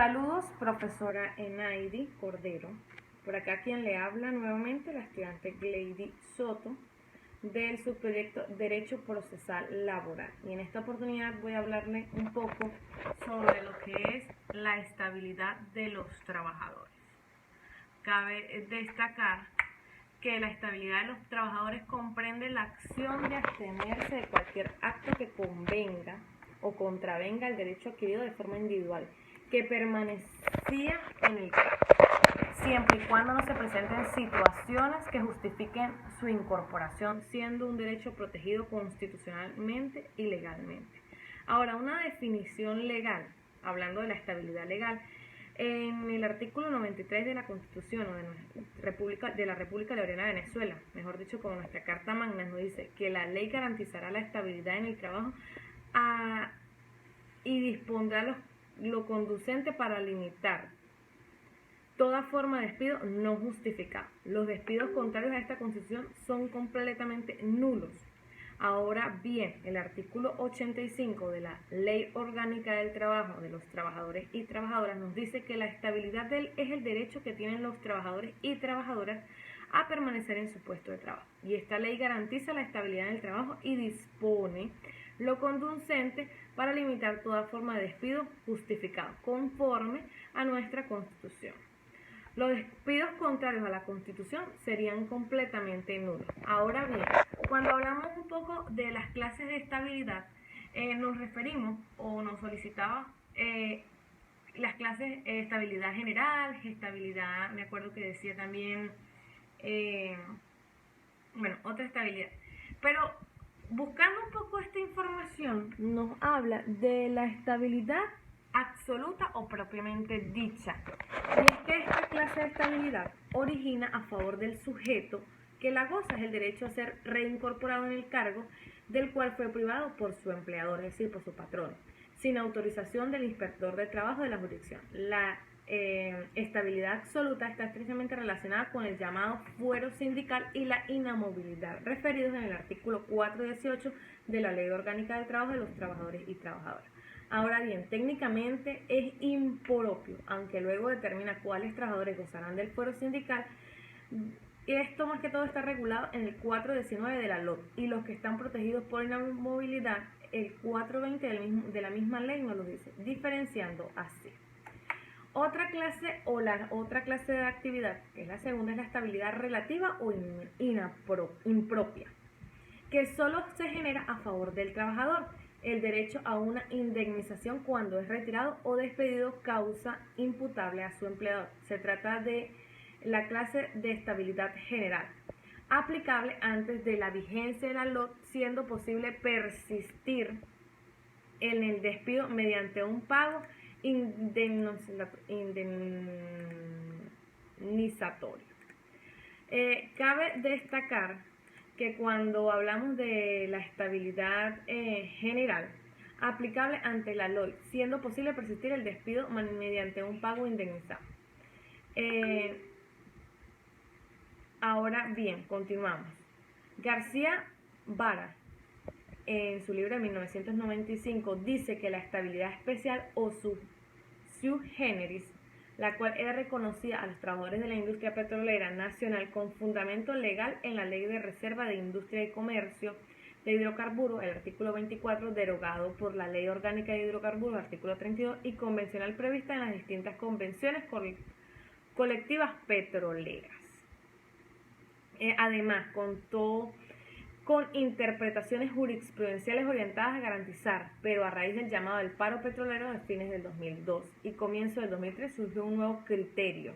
Saludos, profesora Enaidi Cordero. Por acá quien le habla nuevamente, la estudiante Glady Soto, del subproyecto Derecho Procesal Laboral. Y en esta oportunidad voy a hablarle un poco sobre lo que es la estabilidad de los trabajadores. Cabe destacar que la estabilidad de los trabajadores comprende la acción de abstenerse de cualquier acto que convenga o contravenga el derecho adquirido de forma individual, que permanecía en el cargo, siempre y cuando no se presenten situaciones que justifiquen su incorporación, siendo un derecho protegido constitucionalmente y legalmente. Ahora, una definición legal, hablando de la estabilidad legal, en el artículo 93 de la Constitución de la República Bolivariana de Venezuela, mejor dicho, como nuestra Carta Magna, nos dice que la ley garantizará la estabilidad en el trabajo y dispondrá lo conducente para limitar toda forma de despido no justificado. Los despidos contrarios a esta Constitución son completamente nulos. Ahora bien, el artículo 85 de la Ley Orgánica del Trabajo de los Trabajadores y Trabajadoras nos dice que la estabilidad es el derecho que tienen los trabajadores y trabajadoras a permanecer en su puesto de trabajo. Y esta ley garantiza la estabilidad en el trabajo y dispone lo conducente para limitar toda forma de despido justificado, conforme a nuestra Constitución. Los despidos contrarios a la Constitución serían completamente nulos. Ahora bien, cuando hablamos un poco de las clases de estabilidad, nos referimos o nos solicitaba las clases estabilidad general, estabilidad, me acuerdo que decía también, otra estabilidad. Pero buscando un poco esta información, nos habla de la estabilidad absoluta o propiamente dicha. Y es que esta clase de estabilidad origina a favor del sujeto que la goza es el derecho a ser reincorporado en el cargo del cual fue privado por su empleador, es decir, por su patrón, sin autorización del inspector de trabajo de la jurisdicción. La estabilidad absoluta está estrechamente relacionada con el llamado fuero sindical y la inamovilidad, referidos en el artículo 418 de la Ley Orgánica del Trabajo de los Trabajadores y Trabajadoras. Ahora bien, técnicamente es impropio, aunque luego determina cuáles trabajadores gozarán del fuero sindical. Esto más que todo está regulado en el 419 de la LOT, y los que están protegidos por inamovilidad, el 420 de la misma ley nos lo dice, diferenciando así. Otra clase de actividad, que es la segunda, es la estabilidad relativa o impropia, que solo se genera a favor del trabajador. El derecho a una indemnización cuando es retirado o despedido causa imputable a su empleador. Se trata de la clase de estabilidad general, aplicable antes de la vigencia de la LOT, siendo posible persistir en el despido mediante un pago indemnizatorio. Cabe destacar que cuando hablamos de la estabilidad general, aplicable ante la LOI, siendo posible persistir el despido mediante un pago indemnizado. Ahora bien, continuamos. García Vara, en su libro de 1995, dice que la estabilidad especial o sui generis, la cual era reconocida a los trabajadores de la industria petrolera nacional con fundamento legal en la Ley de Reserva de Industria y Comercio de Hidrocarburos, el artículo 24, derogado por la Ley Orgánica de Hidrocarburos, artículo 32, y convencional prevista en las distintas convenciones colectivas petroleras. Además, contó con interpretaciones jurisprudenciales orientadas a garantizar, pero a raíz del llamado del paro petrolero de fines del 2002 y comienzo del 2003 surgió un nuevo criterio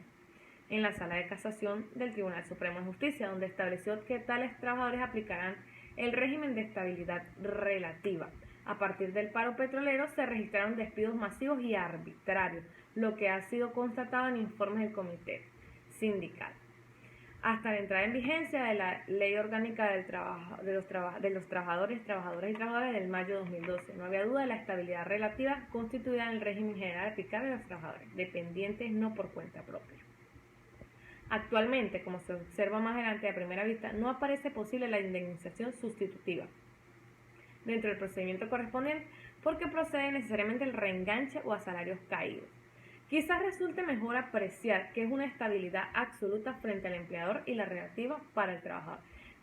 en la Sala de Casación del Tribunal Supremo de Justicia, donde estableció que tales trabajadores aplicarán el régimen de estabilidad relativa. A partir del paro petrolero se registraron despidos masivos y arbitrarios, lo que ha sido constatado en informes del Comité Sindical. Hasta la entrada en vigencia de la Ley Orgánica del Trabajo, de los Trabajadores, Trabajadoras y Trabajadoras del mayo de 2012. No había duda de la estabilidad relativa constituida en el régimen general aplicable a los trabajadores, dependientes no por cuenta propia. Actualmente, como se observa más adelante a primera vista, no aparece posible la indemnización sustitutiva dentro del procedimiento correspondiente porque procede necesariamente el reenganche o a salarios caídos. Quizás resulte mejor apreciar que es una estabilidad absoluta frente al empleador y la relativa para el trabajador,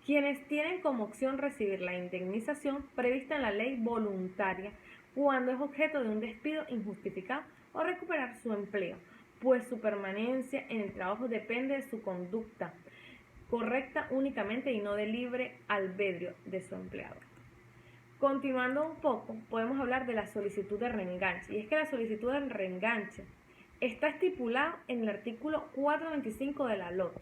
quienes tienen como opción recibir la indemnización prevista en la ley voluntaria cuando es objeto de un despido injustificado o recuperar su empleo, pues su permanencia en el trabajo depende de su conducta correcta únicamente y no del libre albedrío de su empleador. Continuando un poco, podemos hablar de la solicitud de reenganche, y es que la solicitud de reenganche está estipulado en el artículo 425 de la LOT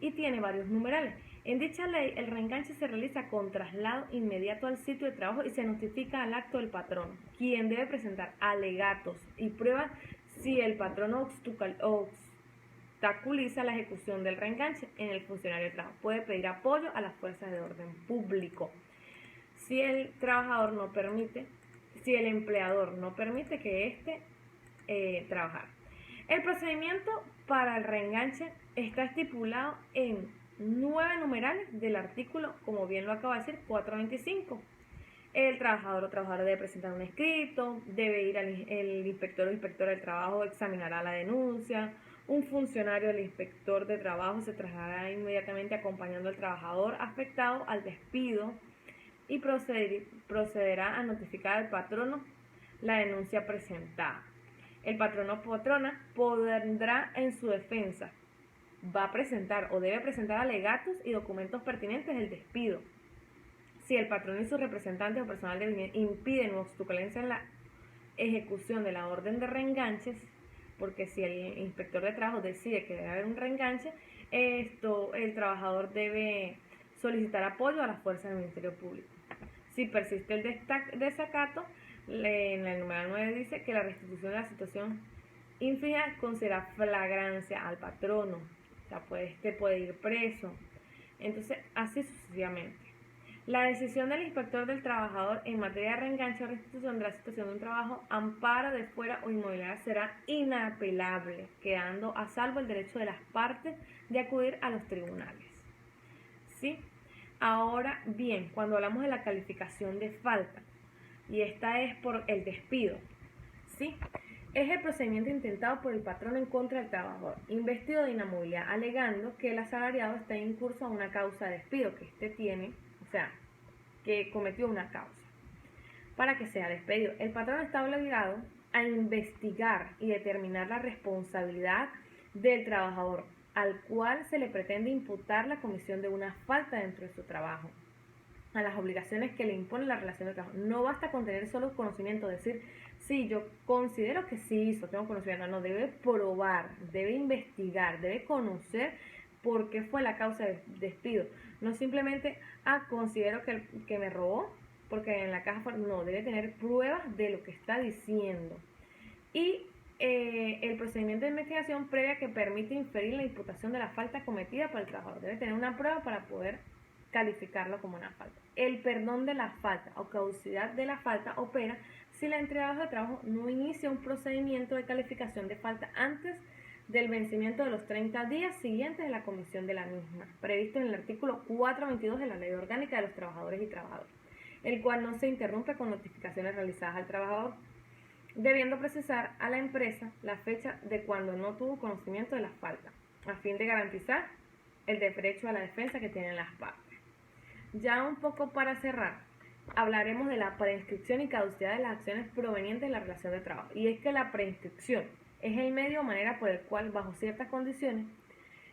y tiene varios numerales. En dicha ley, el reenganche se realiza con traslado inmediato al sitio de trabajo y se notifica al acto del patrono, quien debe presentar alegatos y pruebas si el patrono obstaculiza la ejecución del reenganche en el funcionario de trabajo. Puede pedir apoyo a las fuerzas de orden público. Si el empleador no permite que éste trabajar. El procedimiento para el reenganche está estipulado en 9 numerales del artículo, como bien lo acabo de decir, 425. El trabajador o trabajadora debe presentar un escrito, debe ir el inspector o inspectora del trabajo, examinará la denuncia, un funcionario del inspector de trabajo se trasladará inmediatamente acompañando al trabajador afectado al despido y procederá a notificar al patrono la denuncia presentada. El patrono o patrona podrá en su defensa, va a presentar o debe presentar alegatos y documentos pertinentes del despido. Si el patrono y sus representantes o personal de impiden o obstaculizan la ejecución de la orden de reenganches, porque si el inspector de trabajo decide que debe haber un reenganche, el trabajador debe solicitar apoyo a las fuerzas del Ministerio Público. Si persiste el desacato, en el numeral 9 dice que la restitución de la situación infringida considera flagrancia al patrono, o sea, puede ir preso. Entonces, así sucesivamente. La decisión del inspector del trabajador en materia de reenganche o restitución de la situación de un trabajo, amparo de fuera o inmobiliaria será inapelable, quedando a salvo el derecho de las partes de acudir a los tribunales. ¿Sí? Ahora bien, cuando hablamos de la calificación de falta, y esta es por el despido, ¿sí? Es el procedimiento intentado por el patrón en contra del trabajador, investido de inamovilidad, alegando que el asalariado está incurso a una causa de despido, que cometió una causa para que sea despedido. El patrón está obligado a investigar y determinar la responsabilidad del trabajador, al cual se le pretende imputar la comisión de una falta dentro de su trabajo, a las obligaciones que le impone la relación de trabajo. No basta con tener solo conocimiento, decir, sí, yo considero que sí hizo, tengo conocimiento. No, debe probar, debe investigar, debe conocer por qué fue la causa de despido. No simplemente, considero que me robó, porque en la caja fue, no, debe tener pruebas de lo que está diciendo. Y el procedimiento de investigación previa que permite inferir la imputación de la falta cometida por el trabajador. Debe tener una prueba para poder calificarlo como una falta. El perdón de la falta o caducidad de la falta opera si la entidad de trabajo no inicia un procedimiento de calificación de falta antes del vencimiento de los 30 días siguientes de la comisión de la misma, previsto en el artículo 422 de la Ley Orgánica de los Trabajadores y Trabajadoras, el cual no se interrumpe con notificaciones realizadas al trabajador, debiendo precisar a la empresa la fecha de cuando no tuvo conocimiento de la falta, a fin de garantizar el derecho a la defensa que tienen las partes. Ya un poco para cerrar, hablaremos de la preinscripción y caducidad de las acciones provenientes de la relación de trabajo. Y es que la preinscripción es el medio o manera por el cual, bajo ciertas condiciones,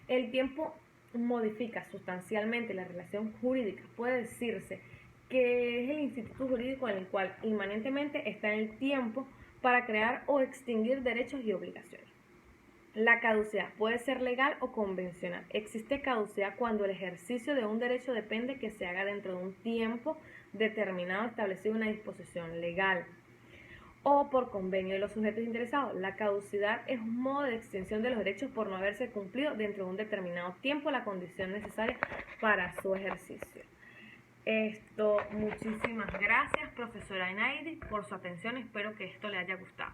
el tiempo modifica sustancialmente la relación jurídica. Puede decirse que es el instituto jurídico en el cual inmanentemente está en el tiempo para crear o extinguir derechos y obligaciones. La caducidad puede ser legal o convencional. Existe caducidad cuando el ejercicio de un derecho depende que se haga dentro de un tiempo determinado establecido en una disposición legal o por convenio de los sujetos interesados. La caducidad es un modo de extinción de los derechos por no haberse cumplido dentro de un determinado tiempo la condición necesaria para su ejercicio. Muchísimas gracias, profesora Enaidi, por su atención. Espero que esto le haya gustado.